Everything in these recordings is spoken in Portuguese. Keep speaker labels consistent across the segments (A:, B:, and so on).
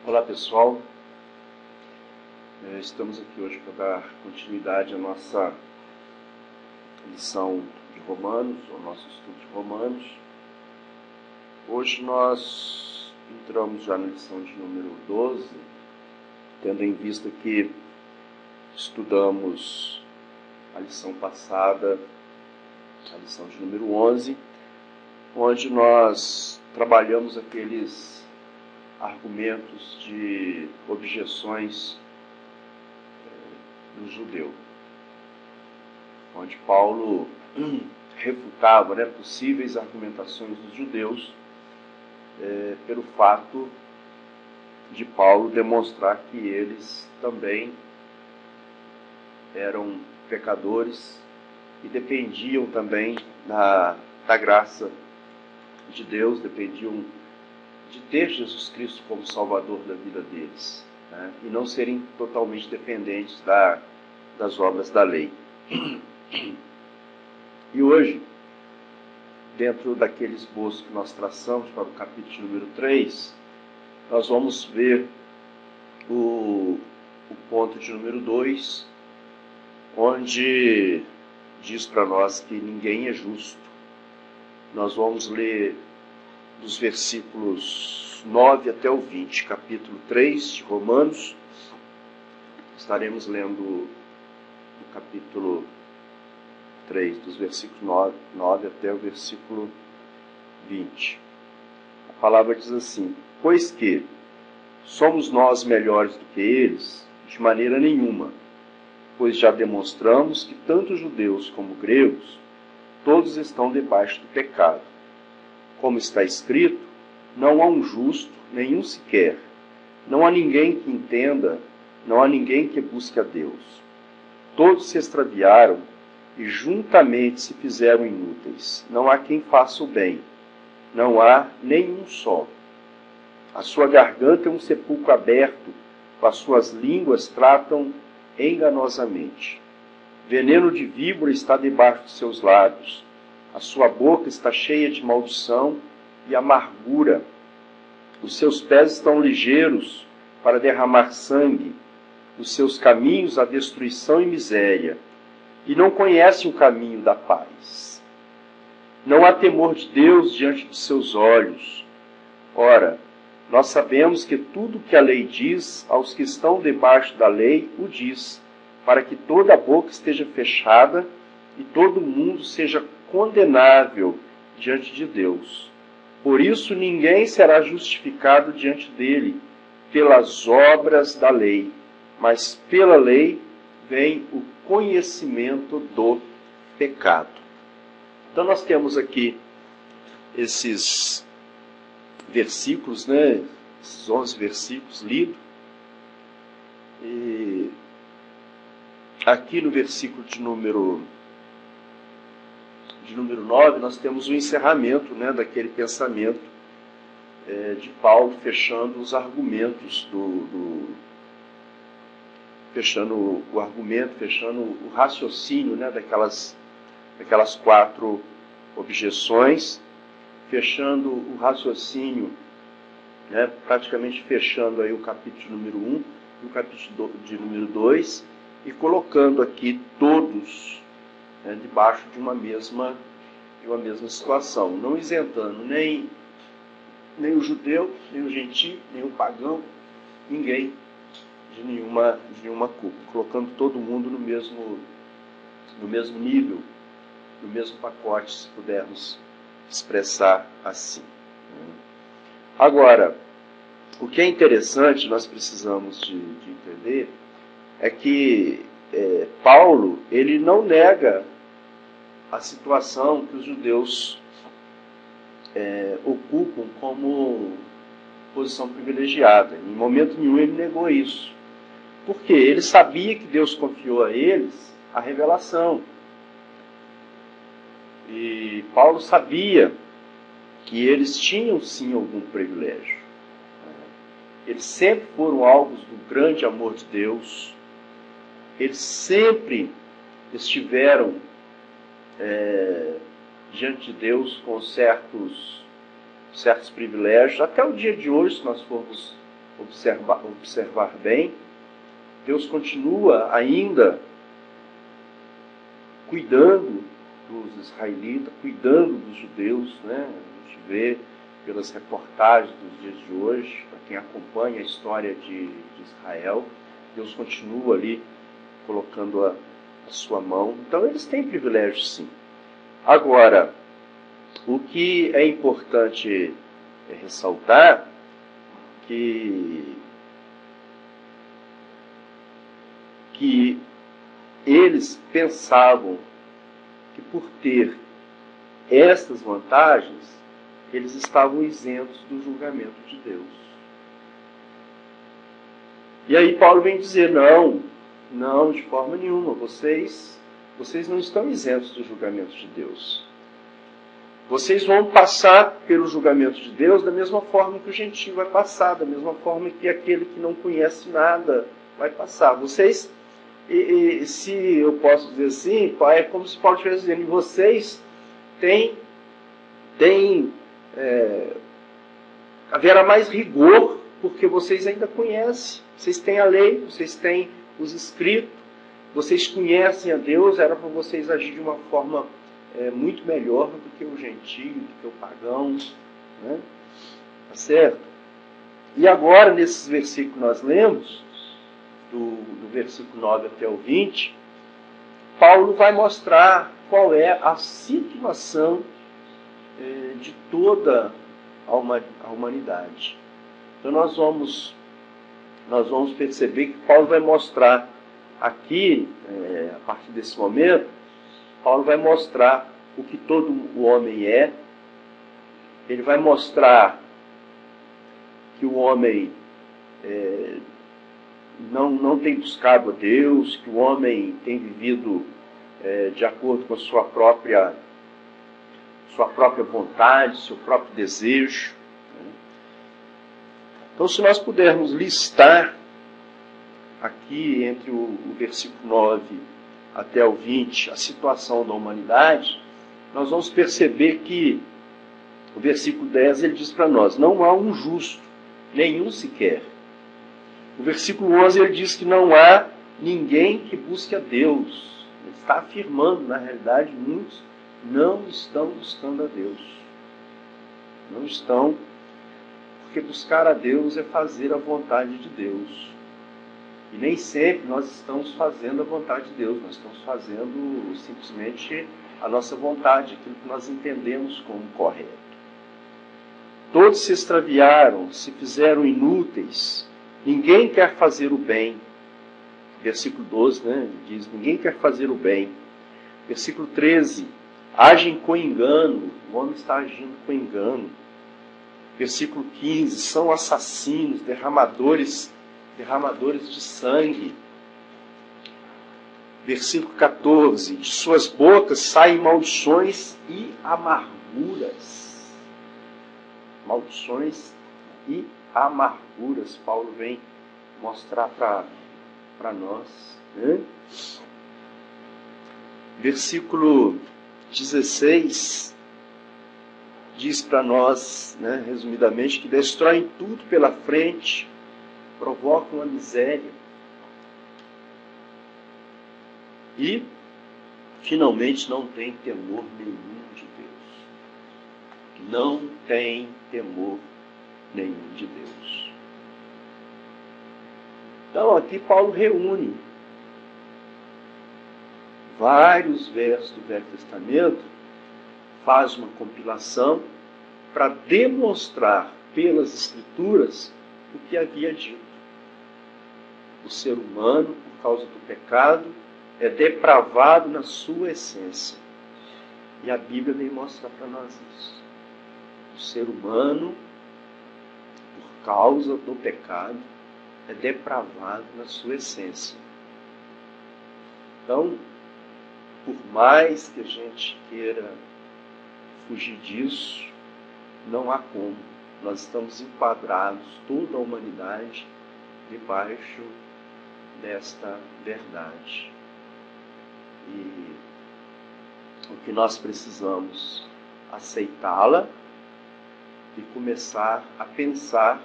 A: Olá pessoal, estamos aqui hoje para dar continuidade à nossa lição de Romanos, ao nosso estudo de Romanos. Hoje nós entramos já na lição de número 12, tendo em vista que estudamos a lição passada, a lição de número 11, onde nós trabalhamos aqueles argumentos de objeções do judeu, onde Paulo refutava possíveis argumentações dos judeus pelo fato de Paulo demonstrar que eles também eram pecadores e dependiam também da graça de Deus, dependiam de ter Jesus Cristo como Salvador da vida deles, e não serem totalmente dependentes das obras da lei. E hoje, dentro daquele esboço que nós traçamos para o capítulo número 3, nós vamos ver o ponto de número 2, onde diz para nós que ninguém é justo. Nós vamos ler dos versículos 9 até o 20, capítulo 3 de Romanos. Estaremos lendo o capítulo 3, dos versículos 9 até o versículo 20. A palavra diz assim: pois que somos nós melhores do que eles? De maneira nenhuma, pois já demonstramos que tanto judeus como gregos, todos estão debaixo do pecado. Como está escrito, não há um justo, nenhum sequer. Não há ninguém que entenda, não há ninguém que busque a Deus. Todos se extraviaram e juntamente se fizeram inúteis. Não há quem faça o bem, não há nenhum só. A sua garganta é um sepulcro aberto, com as suas línguas tratam enganosamente. Veneno de víbora está debaixo de seus lábios. A sua boca está cheia de maldição e amargura. Os seus pés estão ligeiros para derramar sangue. Os seus caminhos, a destruição e miséria. E não conhecem o caminho da paz. Não há temor de Deus diante de seus olhos. Ora, nós sabemos que tudo que a lei diz, aos que estão debaixo da lei, o diz, para que toda a boca esteja fechada e todo mundo seja condenável diante de Deus. Por isso ninguém será justificado diante dele pelas obras da lei, mas pela lei vem o conhecimento do pecado. Então nós temos aqui esses versículos, esses 11 versículos lidos, e aqui no versículo de número 9, nós temos o encerramento daquele pensamento de Paulo, fechando os argumentos fechando o argumento, fechando o raciocínio daquelas 4 objeções, fechando o raciocínio, praticamente fechando aí o capítulo número 1 e o capítulo de número 2, e colocando aqui todos debaixo de uma mesma situação, não isentando nem o judeu, nem o gentio, nem o pagão, ninguém de nenhuma culpa, colocando todo mundo no mesmo nível, no mesmo pacote, se pudermos expressar assim. Agora, o que é interessante, nós precisamos de entender, é que Paulo, ele não nega a situação que os judeus ocupam como posição privilegiada. Em momento nenhum ele negou isso. Porque ele sabia que Deus confiou a eles a revelação. E Paulo sabia que eles tinham sim algum privilégio. Eles sempre foram alvos do grande amor de Deus. Eles sempre estiveram diante de Deus com certos privilégios. Até o dia de hoje, se nós formos observar bem, Deus continua ainda cuidando dos israelitas, cuidando dos judeus, né? A gente vê pelas reportagens dos dias de hoje, para quem acompanha a história de Israel, Deus continua ali colocando a sua mão. Então eles têm privilégio, sim. Agora, o que é importante ressaltar que eles pensavam que por ter estas vantagens, eles estavam isentos do julgamento de Deus. E aí Paulo vem dizer, não, de forma nenhuma, vocês não estão isentos do julgamento de Deus. Vocês vão passar pelo julgamento de Deus da mesma forma que o gentio vai passar, da mesma forma que aquele que não conhece nada vai passar. Vocês, se eu posso dizer assim, é como se Paulo estivesse dizendo, vocês haverá mais rigor, porque vocês ainda conhecem, vocês têm a lei, vocês têm os escritos, vocês conhecem a Deus, era para vocês agir de uma forma muito melhor do que o gentio, do que o pagão, né? Tá certo? E agora, nesses versículos que nós lemos, do versículo 9 até o 20, Paulo vai mostrar qual é a situação de toda a humanidade. Então nós vamos perceber que Paulo vai mostrar aqui, a partir desse momento, Paulo vai mostrar o que todo o homem é. Ele vai mostrar que o homem não tem buscado a Deus, que o homem tem vivido de acordo com a sua própria vontade, seu próprio desejo. Então, se nós pudermos listar aqui entre o versículo 9 até o 20 a situação da humanidade, nós vamos perceber que o versículo 10 ele diz para nós, não há um justo, nenhum sequer. O versículo 11 ele diz que não há ninguém que busque a Deus. Ele está afirmando, na realidade, muitos não estão buscando a Deus. Não estão, porque buscar a Deus é fazer a vontade de Deus. E nem sempre nós estamos fazendo a vontade de Deus, nós estamos fazendo simplesmente a nossa vontade, aquilo que nós entendemos como correto. Todos se extraviaram, se fizeram inúteis, ninguém quer fazer o bem. Versículo 12, né, diz, ninguém quer fazer o bem. Versículo 13, agem com engano, o homem está agindo com engano. Versículo 15, são assassinos, derramadores de sangue. Versículo 14, de suas bocas saem maldições e amarguras. Maldições e amarguras, Paulo vem mostrar para nós. Né? Versículo 16 diz para nós, né, resumidamente, que destroem tudo pela frente, provocam a miséria. E, finalmente, não tem temor nenhum de Deus. Não tem temor nenhum de Deus. Então, aqui Paulo reúne vários versos do Velho Testamento, faz uma compilação para demonstrar pelas Escrituras o que havia dito. O ser humano, por causa do pecado, é depravado na sua essência. E a Bíblia vem mostrar para nós isso. O ser humano, por causa do pecado, é depravado na sua essência. Então, por mais que a gente queira fugir disso, não há como. Nós estamos enquadrados, toda a humanidade, debaixo desta verdade. E o que nós precisamos aceitá-la e começar a pensar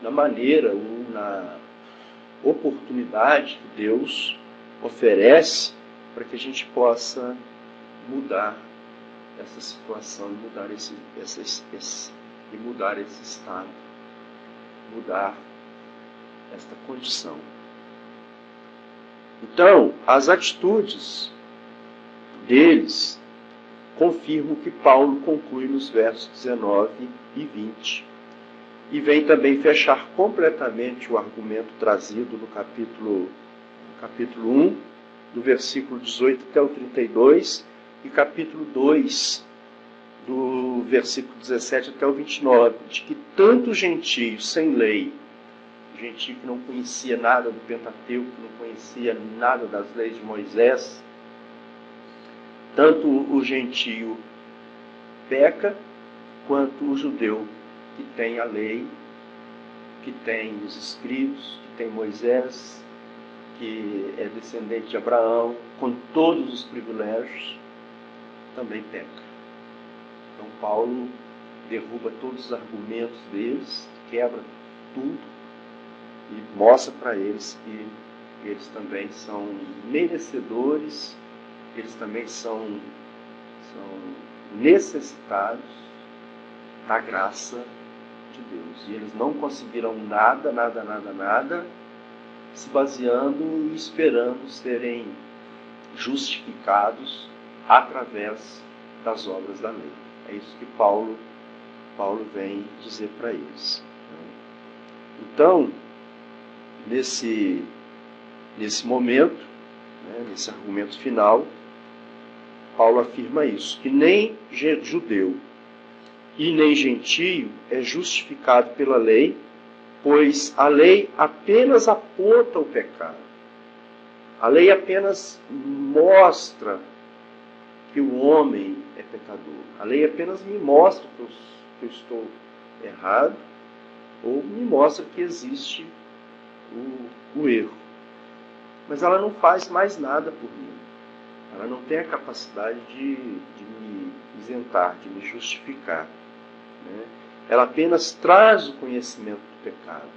A: na maneira ou na oportunidade que Deus oferece para que a gente possa mudar essa situação, mudar esse estado, mudar esta condição. Então, as atitudes deles confirmam o que Paulo conclui nos versos 19 e 20. E vem também fechar completamente o argumento trazido no capítulo 1, do versículo 18 até o 32, e capítulo 2, do versículo 17 até o 29, de que tanto gentio sem lei, gentio que não conhecia nada do Pentateuco, que não conhecia nada das leis de Moisés, tanto o gentio peca, quanto o judeu que tem a lei, que tem os escritos, que tem Moisés, que é descendente de Abraão, com todos os privilégios, também peca. Então Paulo derruba todos os argumentos deles, quebra tudo e mostra para eles que eles também são merecedores, eles também são necessitados da graça de Deus. E eles não conseguirão nada, se baseando e esperando serem justificados através das obras da lei. É isso que Paulo vem dizer para eles. Então, nesse momento, nesse argumento final, Paulo afirma isso, que nem judeu e nem gentio é justificado pela lei, pois a lei apenas aponta o pecado. A lei apenas mostra que o homem é pecador. A lei apenas me mostra que eu estou errado, ou me mostra que existe o erro. Mas ela não faz mais nada por mim. Ela não tem a capacidade de me isentar, de me justificar. Ela apenas traz o conhecimento do pecado.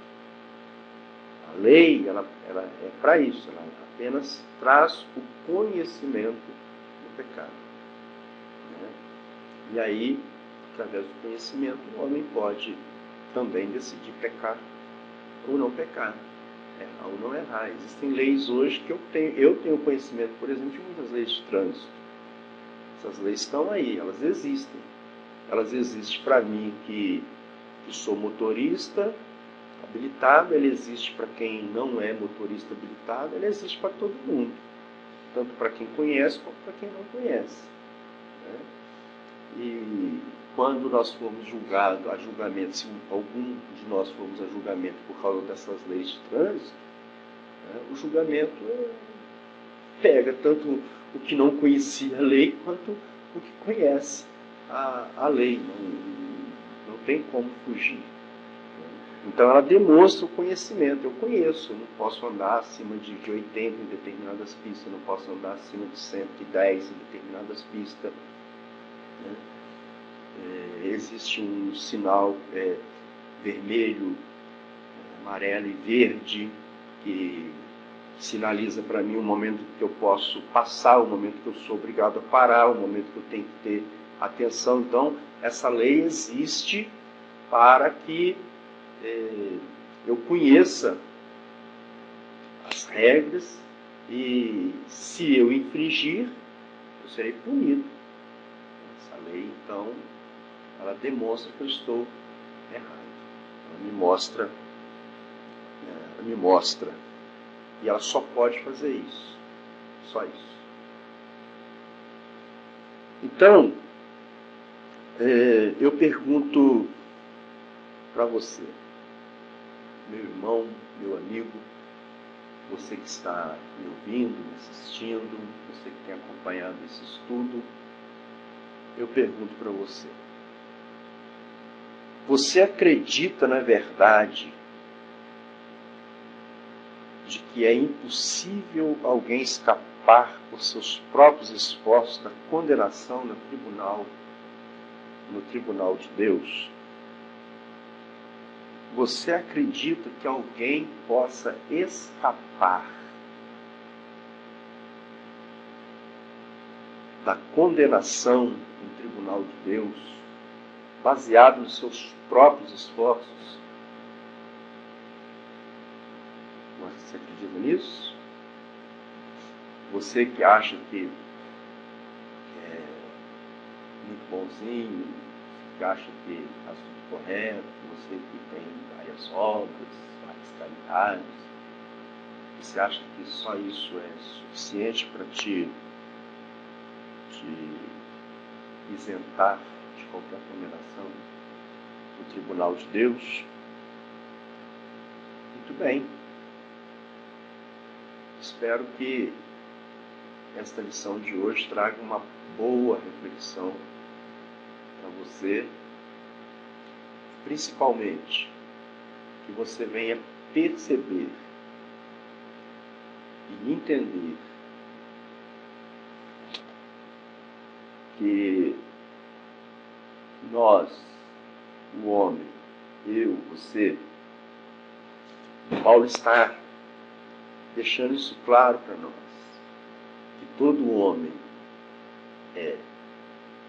A: A lei, ela é para isso. Ela apenas traz o conhecimento do pecado. E aí, através do conhecimento, o homem pode também decidir pecar ou não pecar, errar ou não errar. Existem leis hoje que eu tenho conhecimento, por exemplo, de muitas leis de trânsito. Essas leis estão aí, elas existem. Elas existem para mim que sou motorista habilitado, ela existe para quem não é motorista habilitado, ela existe para todo mundo. Tanto para quem conhece, quanto para quem não conhece. E quando nós formos julgados a julgamento, se algum de nós formos a julgamento por causa dessas leis de trânsito, o julgamento pega tanto o que não conhecia a lei, quanto o que conhece a lei. Não tem como fugir. Então ela demonstra o conhecimento. Eu conheço, eu não posso andar acima de 80 em determinadas pistas, eu não posso andar acima de 110 em determinadas pistas. Existe um sinal vermelho, amarelo e verde que sinaliza para mim o momento que eu posso passar, o momento que eu sou obrigado a parar, o momento que eu tenho que ter atenção. Então, essa lei existe para que eu conheça as regras e, se eu infringir, eu serei punido. Essa lei, então, ela demonstra que eu estou errado. Ela me mostra. E ela só pode fazer isso. Só isso. Então, eu pergunto para você, meu irmão, meu amigo, você que está me ouvindo, me assistindo, você que tem acompanhado esse estudo, eu pergunto para você. Você acredita na verdade de que é impossível alguém escapar por seus próprios esforços da condenação no tribunal de Deus? Você acredita que alguém possa escapar da condenação no tribunal de Deus, baseado nos seus próprios esforços? Você acredita nisso? Você que acha que é muito bonzinho, que acha que está tudo correto, você que tem várias obras, várias caridades, você acha que só isso é suficiente para te isentar de qualquer condenação no tribunal de Deus? Muito bem. Espero que esta lição de hoje traga uma boa reflexão para você, principalmente que você venha perceber e entender que nós, o homem, eu, você, Paulo está deixando isso claro para nós, que todo homem é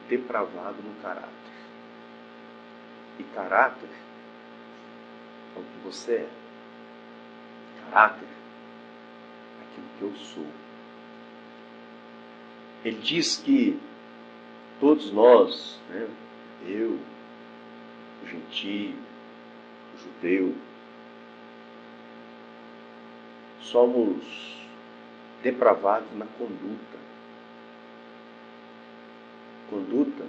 A: depravado no caráter. E caráter é o que você é. Caráter é aquilo que eu sou. Ele diz que todos nós, né, eu, o gentio, o judeu, somos depravados na conduta. Conduta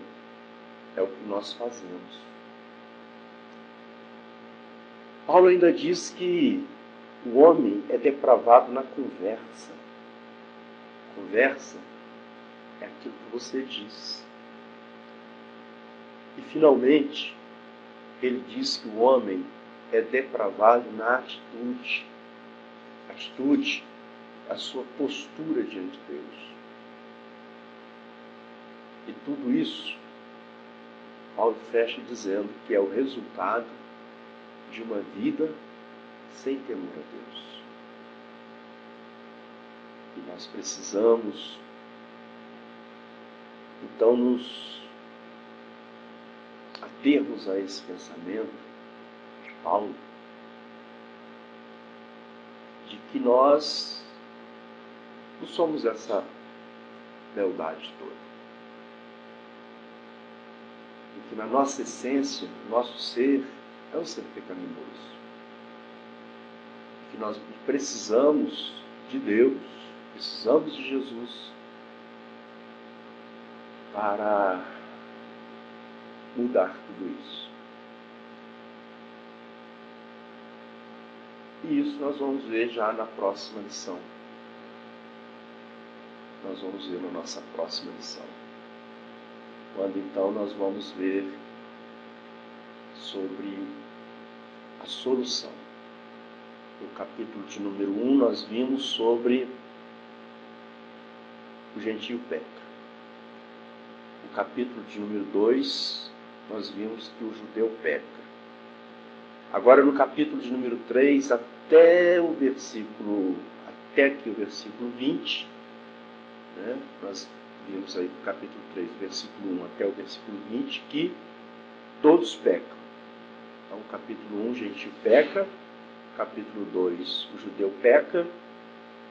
A: é o que nós fazemos. Paulo ainda diz que o homem é depravado na conversa. Conversa é aquilo que você diz. E finalmente, ele diz que o homem é depravado na atitude. Atitude é a sua postura diante de Deus. E tudo isso, Paulo fecha dizendo que é o resultado de uma vida sem temor a Deus. E nós precisamos, então, nos atermos a esse pensamento de Paulo, de que nós não somos essa beldade toda. E que na nossa essência, no nosso ser, é um ser pecaminoso. E que nós precisamos de Deus, precisamos de Jesus para mudar tudo isso. E isso nós vamos ver já na próxima lição. Nós vamos ver na nossa próxima lição. Quando então nós vamos ver sobre a solução. No capítulo de número 1 nós vimos sobre o gentio peca. No capítulo de número 2 nós vimos que o judeu peca. Agora no capítulo de número 3 até aqui o versículo 20, né, nós vimos aí no capítulo 3, versículo 1 até o versículo 20, que todos pecam. Então, capítulo 1, o gentio peca. Capítulo 2, o judeu peca.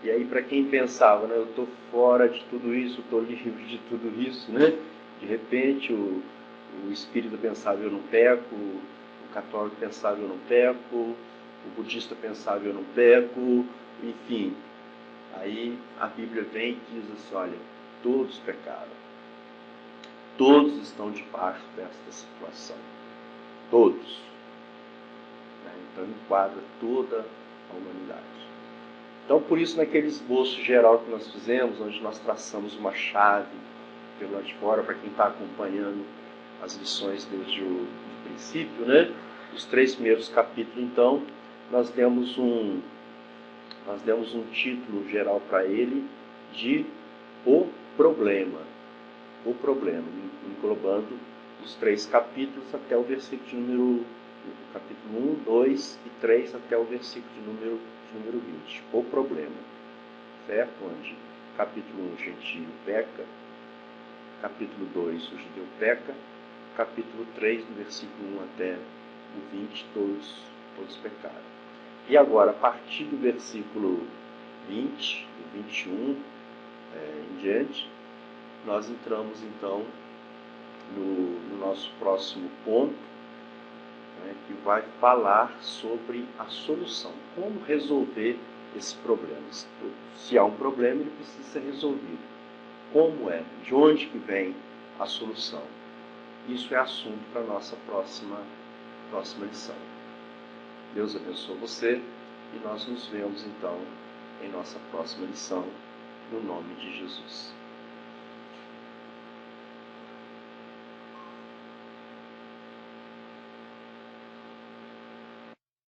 A: E aí, para quem pensava, né, eu estou fora de tudo isso, estou livre de tudo isso, né? De repente, o espírita pensava, eu não peco. O católico pensava, eu não peco. O budista pensava, eu não peco. Enfim, aí a Bíblia vem e diz assim, olha, todos pecaram. Todos estão debaixo desta situação. Todos. Então enquadra toda a humanidade. Então por isso naquele esboço geral que nós fizemos, onde nós traçamos uma chave pelo lado de fora, para quem está acompanhando as lições desde o princípio, né? Os 3 primeiros capítulos, então, nós demos um título geral para ele de O Problema. O Problema, englobando os 3 capítulos até o versículo de número do capítulo 1, 2 e 3 até o versículo de número 20. O problema, certo? Onde capítulo 1 o gentio peca, capítulo 2 o judeu peca, capítulo 3, do versículo 1 até o 20, todos pecaram. E agora, a partir do versículo 20, do 21 em diante, nós entramos então no nosso próximo ponto, que vai falar sobre a solução, como resolver esse problema. Se há um problema, ele precisa ser resolvido. Como é? De onde que vem a solução? Isso é assunto para a nossa próxima lição. Deus abençoe você e nós nos vemos então em nossa próxima lição, no nome de Jesus.